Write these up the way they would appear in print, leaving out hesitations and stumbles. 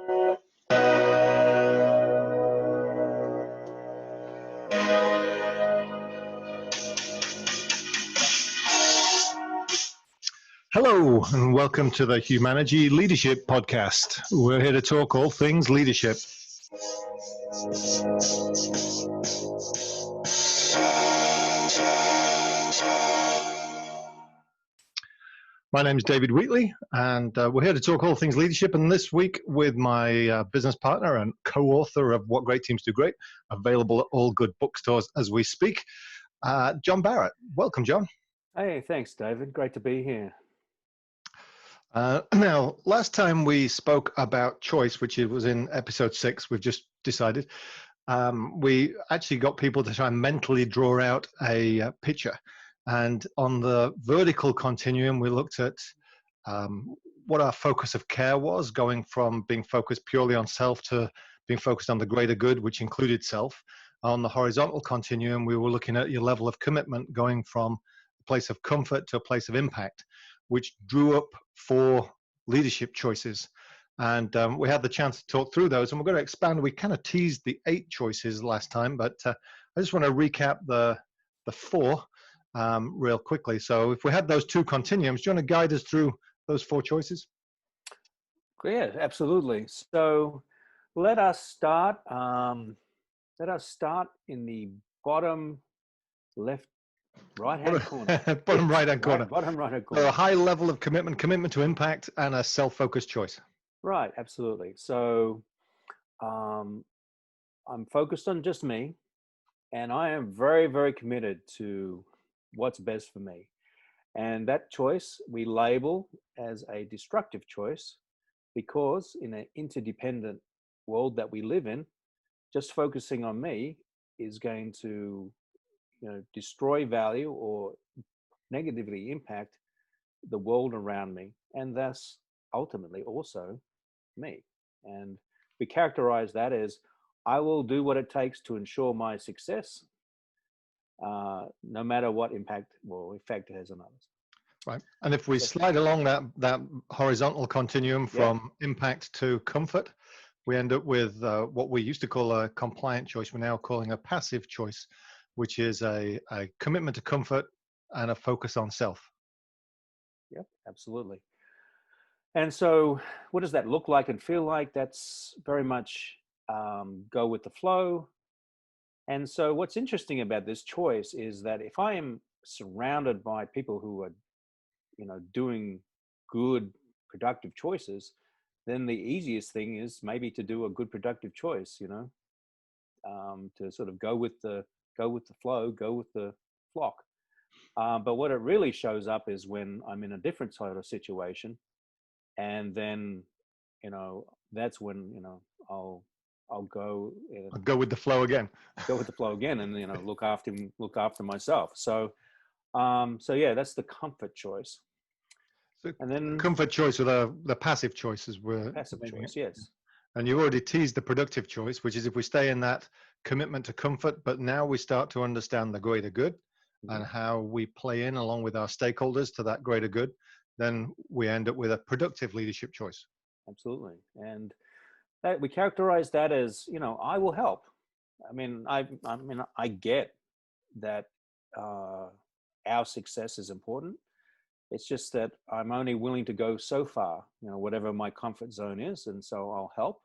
Hello, and welcome to the Humanergy Leadership Podcast. We're here to talk all things leadership. My name is David Wheatley, and we're here to talk all things leadership. And this week with my business partner and co-author of What Great Teams Do Great, available at all good bookstores as we speak, John Barrett. Welcome, John. Hey, thanks, David. Great to be here. Now, last time we spoke about choice, which was in episode 6, we've just decided, we actually got people to try and mentally draw out a picture. And on the vertical continuum, we looked at what our focus of care was, going from being focused purely on self to being focused on the greater good, which included self. On the horizontal continuum, we were looking at your level of commitment, going from a place of comfort to a place of impact, which drew up 4 leadership choices. And we had the chance to talk through those, and we're going to expand. We kind of teased the 8 choices last time, but I just want to recap the 4 real quickly. So if we had those 2 continuums, do you want to guide us through those 4 choices? Yeah, absolutely. So let us start in the bottom left right-hand corner. Bottom right-hand corner. Bottom right-hand corner. So a high level of commitment to impact, and a self-focused choice. Right, absolutely. So I'm focused on just me, and I am very, very committed to what's best for me. And that choice we label as a destructive choice, because in an interdependent world that we live in, just focusing on me is going to destroy value or negatively impact the world around me, and thus ultimately also me. And we characterize that as, I will do what it takes to ensure my success, no matter what impact or effect it has on others. Right. And if we slide along that horizontal continuum from impact to comfort, we end up with what we used to call a compliant choice. We're now calling a passive choice, which is a commitment to comfort and a focus on self. Yep, absolutely. And so what does that look like and feel like? That's very much go with the flow. And so what's interesting about this choice is that if I am surrounded by people who are, doing good, productive choices, then the easiest thing is maybe to do a good, productive choice, to sort of go with the flow, go with the flock. But what it really shows up is when I'm in a different sort of situation, and then, that's when, I'll go with the flow again. Go with the flow again, and look after myself. So yeah, that's the comfort choice. So and then comfort choice with the passive choices were passive choice, yes. And you already teased the productive choice, which is if we stay in that commitment to comfort, but now we start to understand the greater good and how we play in along with our stakeholders to that greater good, then we end up with a productive leadership choice. Absolutely. And we characterize that as, I will help. I get that our success is important. It's just that I'm only willing to go so far, whatever my comfort zone is, and so I'll help.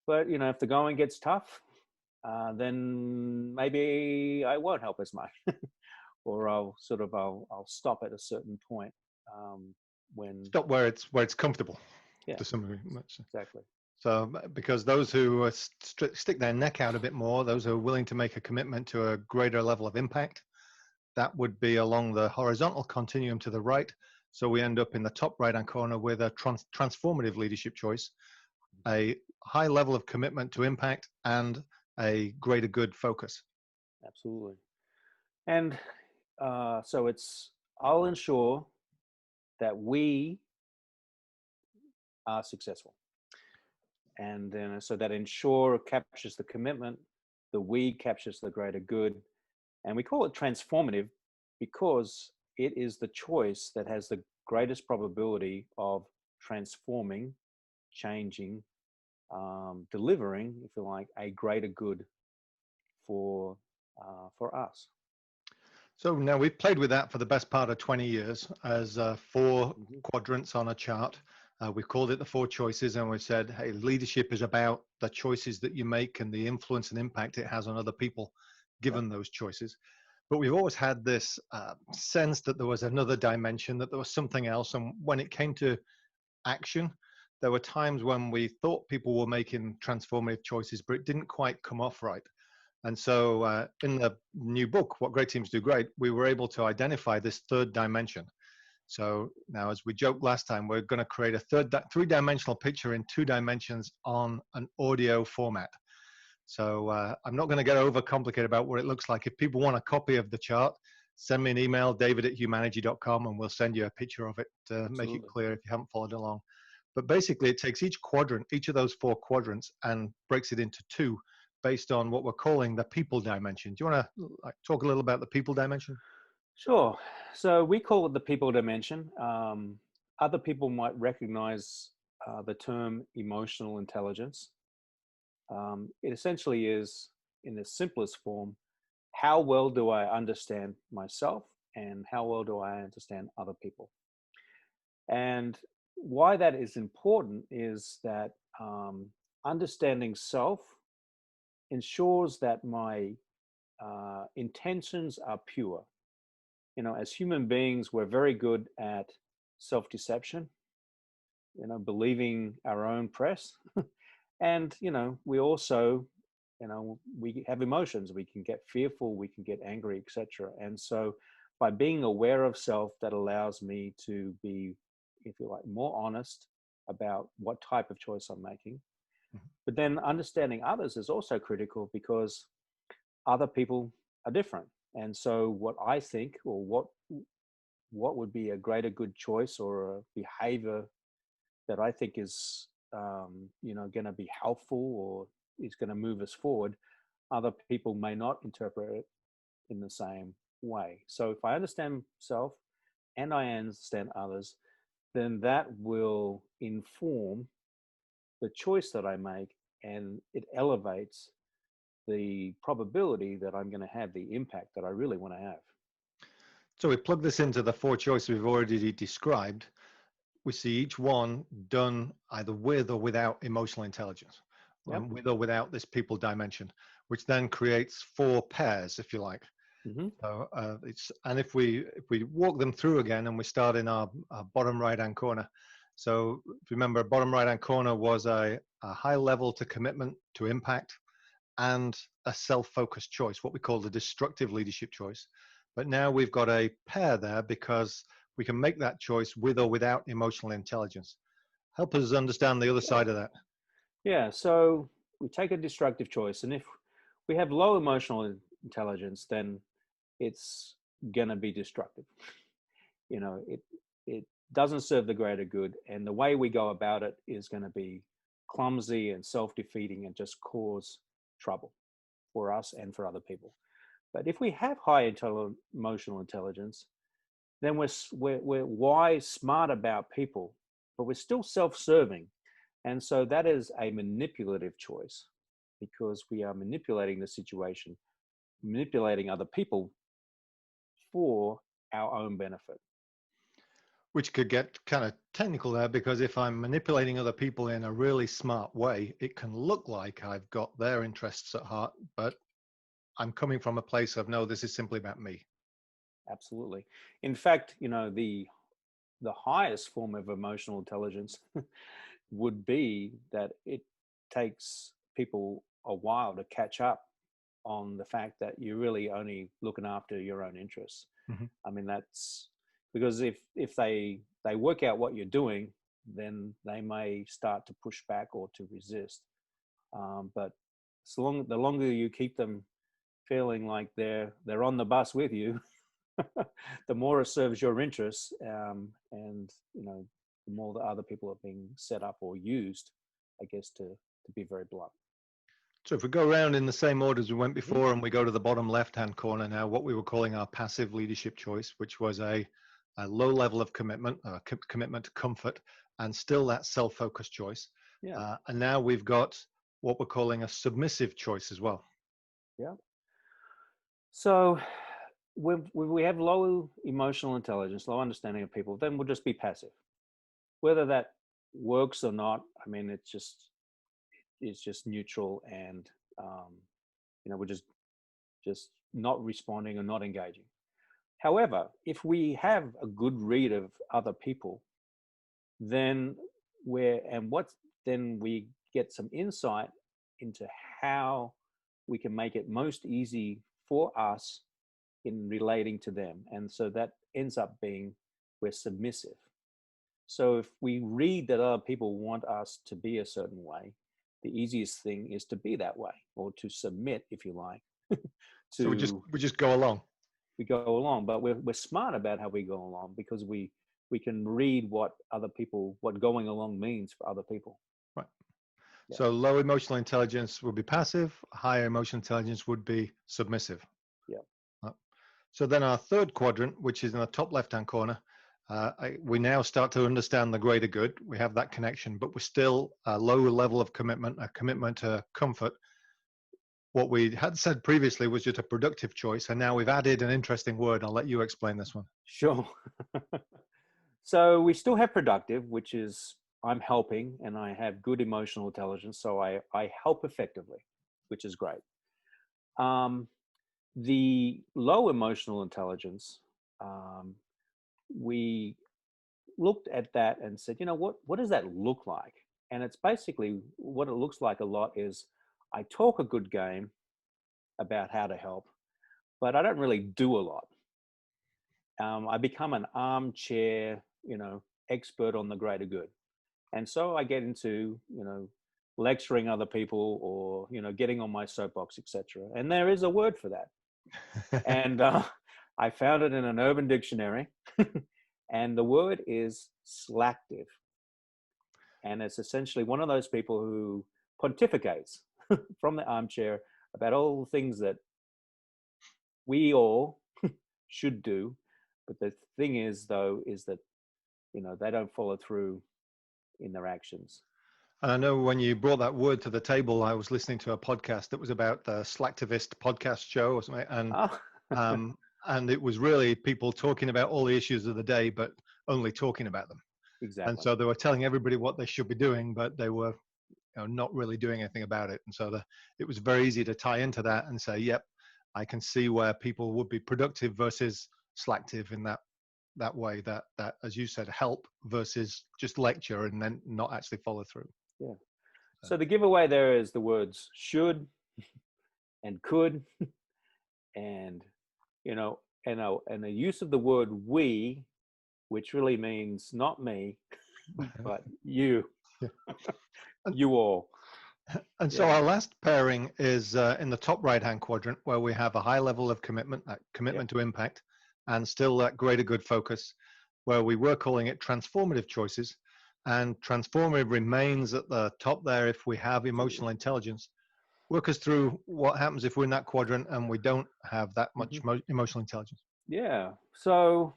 But if the going gets tough, then maybe I won't help as much, or I'll stop at a certain point when stop where it's comfortable. Yeah, to some degree. Exactly. So, because those who stick their neck out a bit more, those who are willing to make a commitment to a greater level of impact, that would be along the horizontal continuum to the right. So we end up in the top right-hand corner with a transformative leadership choice, a high level of commitment to impact, and a greater good focus. Absolutely. And so I'll ensure that we are successful. And then so that ensure captures the commitment, the we captures the greater good. And we call it transformative because it is the choice that has the greatest probability of transforming, changing, delivering, if you like, a greater good for us. So now we've played with that for the best part of 20 years as four Hmm. quadrants on a chart. We've called it the four choices, and we've said, hey, leadership is about the choices that you make and the influence and impact it has on other people Yep. given those choices. But we've always had this sense that there was another dimension, that there was something else. And when it came to action, there were times when we thought people were making transformative choices, but it didn't quite come off right. And so in the new book, What Great Teams Do Great, we were able to identify this third dimension. So now, as we joked last time, we're going to create a three-dimensional picture in 2 dimensions on an audio format. So I'm not going to get overcomplicated about what it looks like. If people want a copy of the chart, send me an email, david@humanergy.com, and we'll send you a picture of it to make it Absolutely. clear if you haven't followed along. But basically, it takes each quadrant, each of those 4 quadrants, and breaks it into 2 based on what we're calling the people dimension. Do you want to talk a little about the people dimension? Sure. So we call it the people dimension. Other people might recognize the term emotional intelligence. It essentially is, in the simplest form, how well do I understand myself and how well do I understand other people? And why that is important is that understanding self ensures that my intentions are pure. As human beings, we're very good at self deception, believing our own press. And, we also, we have emotions. We can get fearful, we can get angry, etc. And so by being aware of self, that allows me to be, if you like, more honest about what type of choice I'm making. Mhm. But then understanding others is also critical because other people are different. And so what I think, or what would be a greater good choice or a behavior that I think is going to be helpful or is going to move us forward, other people may not interpret it in the same way. So if I understand self and I understand others, then that will inform the choice that I make, and it elevates the probability that I'm going to have the impact that I really want to have. So we plug this into the 4 choices we've already described. We see each one done either with or without emotional intelligence, Yep. with or without this people dimension, which then creates 4 pairs, if you like. Hmm. So and if we walk them through again, and we start in our bottom right hand corner. So if you remember, bottom right hand corner was a high level to commitment to impact and a self-focused choice, what we call the destructive leadership choice. But now we've got a pair there because we can make that choice with or without emotional intelligence. Help us understand the other side of that. Yeah. So we take a destructive choice, and if we have low emotional intelligence, then it's going to be destructive. It doesn't serve the greater good, and the way we go about it is going to be clumsy and self-defeating and just cause trouble for us and for other people. But if we have high emotional intelligence, then we're wise, smart about people, but we're still self-serving, and so that is a manipulative choice because we are manipulating the situation, manipulating other people for our own benefit. Which could get kind of technical there, because if I'm manipulating other people in a really smart way, it can look like I've got their interests at heart, but I'm coming from a place of, no, this is simply about me. Absolutely. In fact, the highest form of emotional intelligence would be that it takes people a while to catch up on the fact that you're really only looking after your own interests. Mhm. I mean, that's because if they work out what you're doing, then they may start to push back or to resist. But the longer you keep them feeling like they're on the bus with you, the more it serves your interests, and the more the other people are being set up or used, I guess, to be very blunt. So if we go around in the same order as we went Mhm. before, and we go to the bottom left-hand corner now, what we were calling our passive leadership choice, which was a low level of commitment, commitment to comfort, and still that self-focused choice. Yeah. And now we've got what we're calling a submissive choice as well. Yeah. So when we have low emotional intelligence, low understanding of people, then we'll just be passive. Whether that works or not, I mean, it's just neutral, and we're just not responding or not engaging. However, if we have a good read of other people, then then we get some insight into how we can make it most easy for us in relating to them. And so that ends up being we're submissive. So if we read that other people want us to be a certain way, the easiest thing is to be that way, or to submit, if you like, So to we just go along. we go along. But we're smart about how we go along, because we can read what going along means for other people. Right. Yeah. So low emotional intelligence would be passive, higher emotional intelligence would be submissive. Yeah. So then our third quadrant, which is in the top left-hand corner, we now start to understand the greater good. We have that connection, but we're still a low level of commitment, a commitment to comfort. What we had said previously was just a productive choice, and now we've added an interesting word. I'll let you explain this one. Sure. So we still have productive, which is I'm helping and I have good emotional intelligence. So I help effectively, which is great. The low emotional intelligence, we looked at that and said, what does that look like? And it's basically what it looks like a lot is I talk a good game about how to help, but I don't really do a lot. I become an armchair, expert on the greater good. And so I get into, lecturing other people, or, getting on my soapbox, etc. And there is a word for that. And I found it in an Urban Dictionary. And the word is slacktive. And it's essentially one of those people who pontificates from the armchair about all the things that we all should do. But the thing is, though, is that, they don't follow through in their actions. And I know when you brought that word to the table, I was listening to a podcast that was about the Slacktivist podcast show or something, and it was really people talking about all the issues of the day, but only talking about them. Exactly. And so they were telling everybody what they should be doing, but they were not really doing anything about it. And so it was very easy to tie into that and say, yep, I can see where people would be productive versus slacktive in that way, that as you said, help versus just lecture and then not actually follow through. Yeah. So the giveaway there is the words should and could, and and the use of the word we, which really means not me, but you, you all. And so our last pairing is in the top right-hand quadrant, where we have a high level of commitment, that commitment to impact, and still that greater good focus, where we were calling it transformative choices. And transformative remains at the top there if we have emotional intelligence. Work us through what happens if we're in that quadrant and we don't have that much emotional intelligence. Yeah. So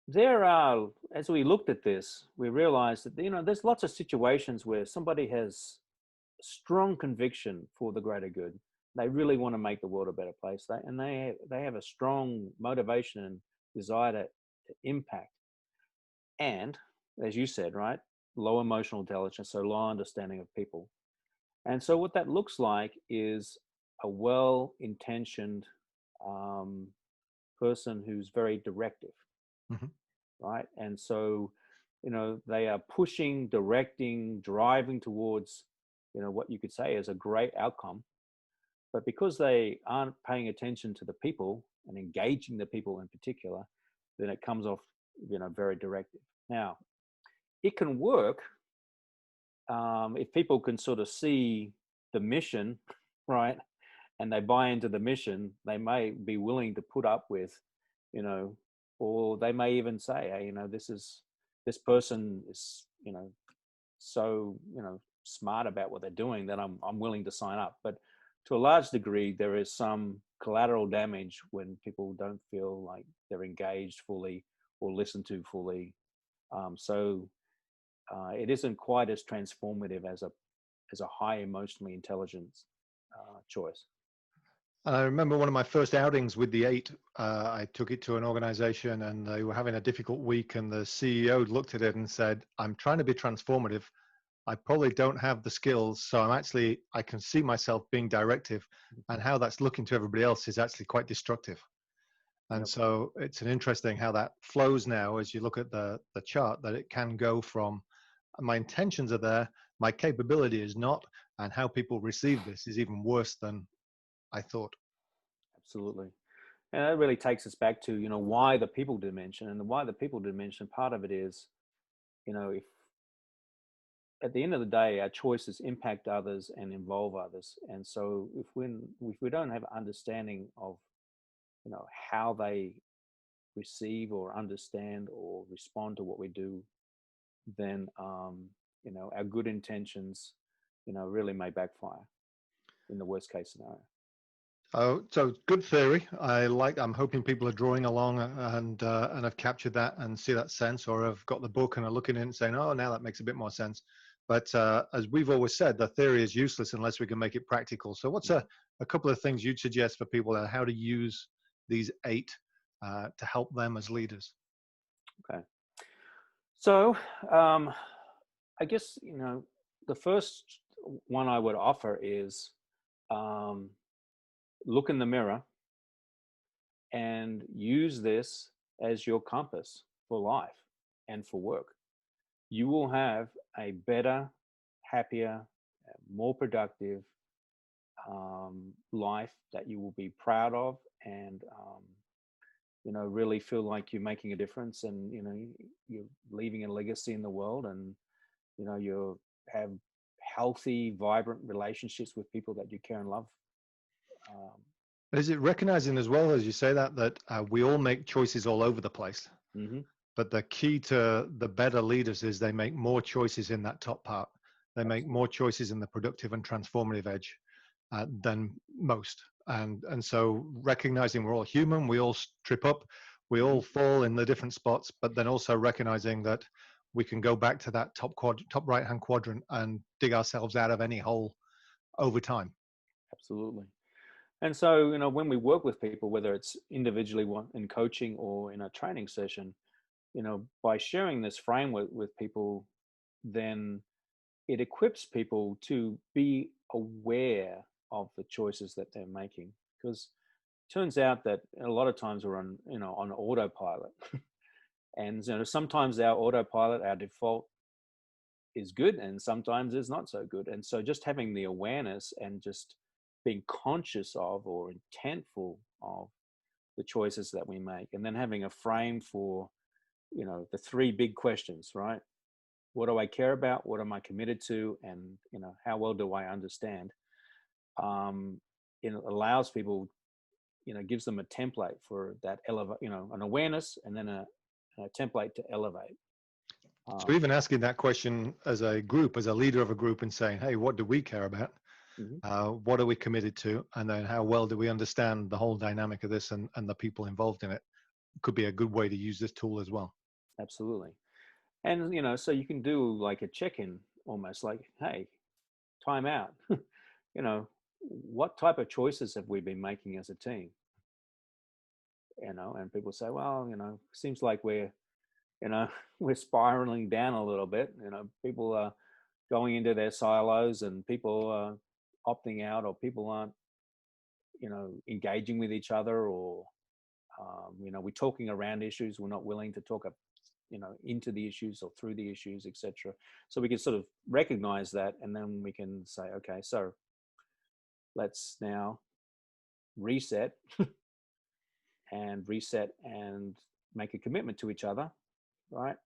there are, as we looked at this, we realized that, there's lots of situations where somebody has strong conviction for the greater good. They really want to make the world a better place. They have a strong motivation and desire to impact. And as you said, right, low emotional intelligence, so low understanding of people. And so what that looks like is a well-intentioned person who's very directive, right? And so, they are pushing, directing, driving towards, what you could say is a great outcome. But because they aren't paying attention to the people and engaging the people in particular, then it comes off, very directive. Now, it can work if people can sort of see the mission, right, and they buy into the mission. They may be willing to put up with, or they may even say, hey, this person is, so, smart about what they're doing that I'm willing to sign up. But to a large degree, there is some collateral damage when people don't feel like they're engaged fully or listened to fully. it isn't quite as transformative as a high emotionally intelligence choice. And I remember one of my first outings with the eight. I took it to an organization and they were having a difficult week. And the CEO looked at it and said, I'm trying to be transformative. I probably don't have the skills. So I can see myself being directive, and how that's looking to everybody else is actually quite destructive. And Yep. so it's an interesting how that flows now as you look at the chart, that it can go from my intentions are there, my capability is not, and how people receive this is even worse than I thought. Absolutely. And that really takes us back to, why the people dimension. And the why the people dimension, part of it is, if at the end of the day, our choices impact others and involve others. And so if we don't have understanding of, how they receive or understand or respond to what we do, then, our good intentions, really may backfire in the worst case scenario. Oh, so good theory. I'm hoping people are drawing along and have captured that and see that sense, or have got the book and are looking in and saying, oh, now that makes a bit more sense. But as we've always said, the theory is useless unless we can make it practical. So what's a couple of things you'd suggest for people on how to use these eight to help them as leaders? Okay. So I guess, the first one I would offer is look in the mirror and use this as your compass for life and for work. You will have a better, happier, more productive life that you will be proud of, and really feel like you're making a difference, and you're leaving a legacy in the world, and you have healthy, vibrant relationships with people that you care and love. Is it recognizing as well, as you say that we all make choices all over the place? Mm-hmm. But the key to the better leaders is they make more choices in that top part. They make more choices in the productive and transformative edge than most. And so recognizing we're all human, we all trip up, we all fall in the different spots, but then also recognizing that we can go back to that top right-hand quadrant and dig ourselves out of any hole over time. Absolutely. And so, when we work with people, whether it's individually in coaching or in a training session, by sharing this framework with people, then it equips people to be aware of the choices that they're making. Because it turns out that a lot of times we're on autopilot. And sometimes our autopilot, our default, is good, and sometimes it's not so good. And so just having the awareness and just being conscious of or intentful of the choices that we make, and then having a frame for the three big questions, right? What do I care about? What am I committed to? And how well do I understand? It allows people, gives them a template for that an awareness, and then a template to elevate. So even asking that question as a group, as a leader of a group, and saying, hey, what do we care about? What are we committed to? And then how well do we understand the whole dynamic of this and the people involved in it? Could be a good way to use this tool as well. Absolutely. And, so you can do like a check-in, almost like, hey, time out. What type of choices have we been making as a team? And people say, well, seems like we're we're spiraling down a little bit. People are going into their silos, and people are opting out, or people aren't, engaging with each other, or, we're talking around issues. We're not willing to talk, into the issues or through the issues, etc. So we can sort of recognize that, and then we can say, okay, so let's now reset and make a commitment to each other, right?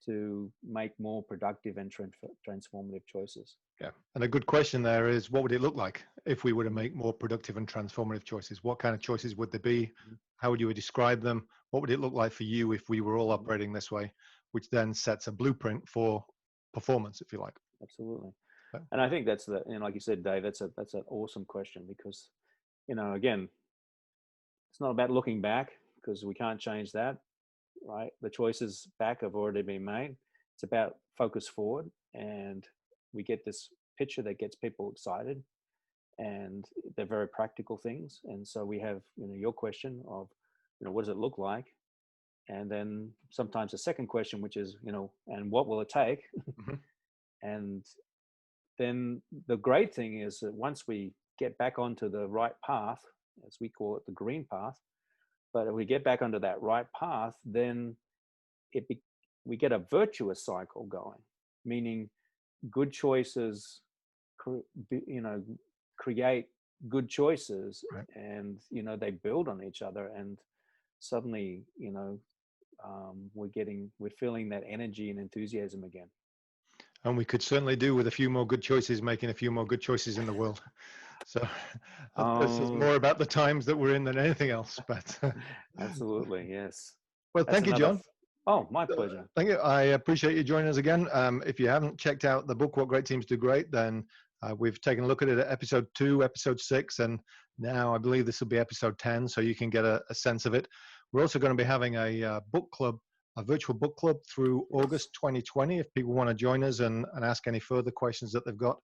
To make more productive and transformative choices. Yeah. And a good question there is, what would it look like if we were to make more productive and transformative choices? What kind of choices would there be? How would you describe them? What would it look like for you if we were all operating this way, which then sets a blueprint for performance, if you like? Absolutely. Yeah. And I think that's like you said, Dave, that's an awesome question, because, again, it's not about looking back, because we can't change that, right? The choices back have already been made. It's about focus forward, and we get this picture that gets people excited, and they're very practical things. And so we have, your question of, what does it look like? And then sometimes a second question, which is, and what will it take? Mm-hmm. And then the great thing is that once we get back onto the right path, as we call it, the green path, but if we get back onto that right path, then we get a virtuous cycle going, meaning good choices, create good choices, Right. and they build on each other, and suddenly we're feeling that energy and enthusiasm again. And we could certainly do with a few more good choices, making a few more good choices in the world. So this is more about the times that we're in than anything else. But absolutely, yes. well, That's thank you, John. Oh, my pleasure. Thank you. I appreciate you joining us again. If you haven't checked out the book, What Great Teams Do Great, then we've taken a look at it at episode 2, episode 6, and now I believe this will be episode 10, so you can get a sense of it. We're also going to be having a book club, a virtual book club through August 2020, if people want to join us and ask any further questions that they've got.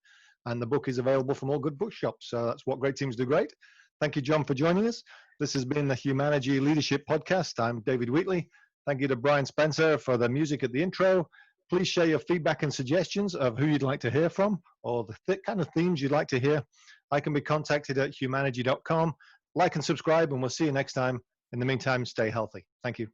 And the book is available from all good bookshops. So that's What Great Teams Do Great. Thank you, John, for joining us. This has been the Humanergy Leadership Podcast. I'm David Wheatley. Thank you to Brian Spencer for the music at the intro. Please share your feedback and suggestions of who you'd like to hear from, or the kind of themes you'd like to hear. I can be contacted at humanergy.com. Like and subscribe, and we'll see you next time. In the meantime, stay healthy. Thank you.